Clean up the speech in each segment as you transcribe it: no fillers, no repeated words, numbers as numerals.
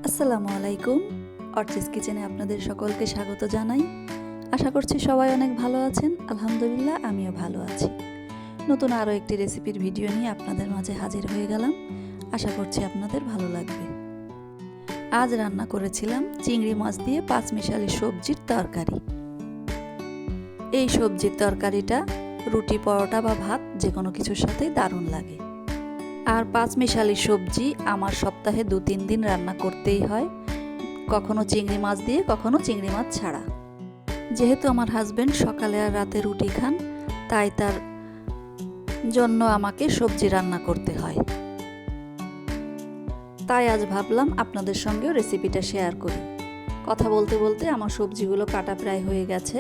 আসসালামু আলাইকুম। অর্চিস কিচেনে আপনাদের সকলকে স্বাগত জানাই। আশা করছি সবাই অনেক ভালো আছেন। আলহামদুলিল্লাহ আমিও ভালো আছি। নতুন আরও একটি রেসিপির ভিডিও নিয়ে আপনাদের মাঝে হাজির হয়ে গেলাম। আশা করছি আপনাদের ভালো লাগবে। আজ রান্না করেছিলাম চিংড়ি মাছ দিয়ে পাঁচমিশালি সবজির তরকারি। এই সবজির তরকারিটা রুটি, পরোটা বা ভাত যে কোনো কিছুর সাথেই দারুণ লাগে। আর পাঁচমিশালি সবজি আমার সপ্তাহে 2-3 দিন রান্না করতেই হয়, কখনো চিংড়ি মাছ দিয়ে কখনো চিংড়ি মাছ ছাড়া। যেহেতু আমার হাজবেন্ড সকালে আর রাতে রুটি খান, তাই তার জন্য আমাকে সবজি রান্না করতে হয়। তাই আজ ভাবলাম আপনাদের সঙ্গেও রেসিপিটা শেয়ার করি। কথা বলতে বলতে আমার সবজিগুলো কাটা প্রায় হয়ে গেছে।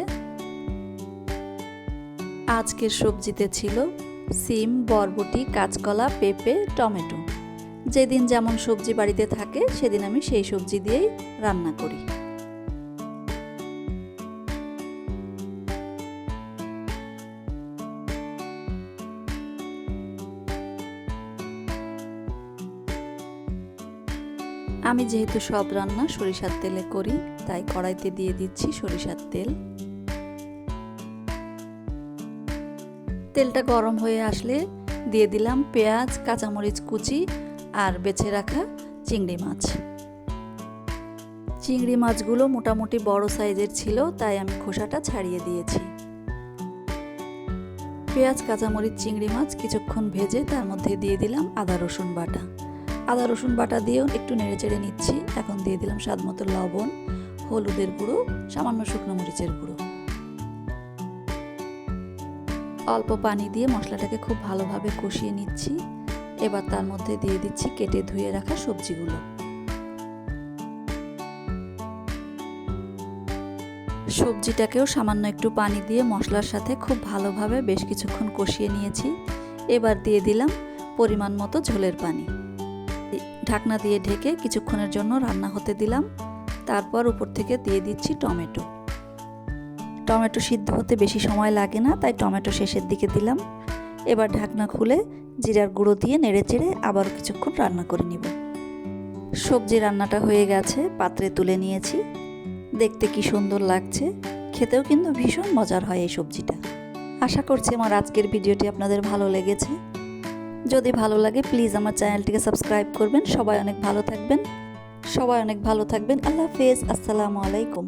আজকের সবজিতে ছিল সিম, বরবটি, কাঁচকলা, পেঁপে, টমেটো। যেদিন যেমন সবজি বাড়িতে থাকে সেদিন আমি সেই সবজি দিয়েই রান্না করি। আমি যেহেতু সব রান্না সরিষার তেলে করি, তাই কড়াইতে দিয়ে দিচ্ছি সরিষার তেল। তেলটা গরম হয়ে আসলে দিয়ে দিলাম পেঁয়াজ, কাঁচামরিচ কুচি আর বেছে রাখা চিংড়ি মাছ। চিংড়ি মাছগুলো মোটামুটি বড় সাইজের ছিল, তাই আমি খোসাটা ছাড়িয়ে দিয়েছি। পেঁয়াজ, কাঁচামরিচ, চিংড়ি মাছ কিছুক্ষণ ভেজে তার মধ্যে দিয়ে দিলাম আদা রসুন বাটা। আদা রসুন বাটা দিয়েও একটু নেড়েচেড়ে নিচ্ছি। এখন দিয়ে দিলাম স্বাদমতো লবণ, হলুদের গুঁড়ো, সামান্য শুকনো মরিচের গুঁড়ো। অল্প পানি দিয়ে মশলাটাকে খুব ভালোভাবে কষিয়ে নিচ্ছি। এবার তার মধ্যে দিয়ে দিচ্ছি কেটে ধুয়ে রাখা সবজিগুলো। সবজিটাকেও সামান্য একটু পানি দিয়ে মশলার সাথে খুব ভালোভাবে বেশ কিছুক্ষণ কষিয়ে নিয়েছি। এবার দিয়ে দিলাম পরিমাণ মতো ঝোলের পানি। ঢাকনা দিয়ে ঢেকে কিছুক্ষণের জন্য রান্না হতে দিলাম। তারপর উপর থেকে দিয়ে দিচ্ছি টমেটো। টমেটো সিদ্ধ হতে বেশি সময় লাগে না, তাই টমেটো শেষের দিকে দিলাম। এবার ঢাকনা খুলে জিরার গুঁড়ো দিয়ে নেড়েচেড়ে আবার কিছুক্ষণ রান্না করে নিব। সবজি রান্নাটা হয়ে গেছে, পাত্রে তুলে নিয়েছি। দেখতে কি সুন্দর লাগছে, খেতেও কিন্তু ভীষণ মজার হয় এই সবজিটা। আশা করছি আমার আজকের ভিডিওটি আপনাদের ভালো লেগেছে। যদি ভালো লাগে প্লিজ আমার চ্যানেলটিকে সাবস্ক্রাইব করবেন। সবাই অনেক ভালো থাকবেন। আল্লাহ হাফেজ। আসসালামু আলাইকুম।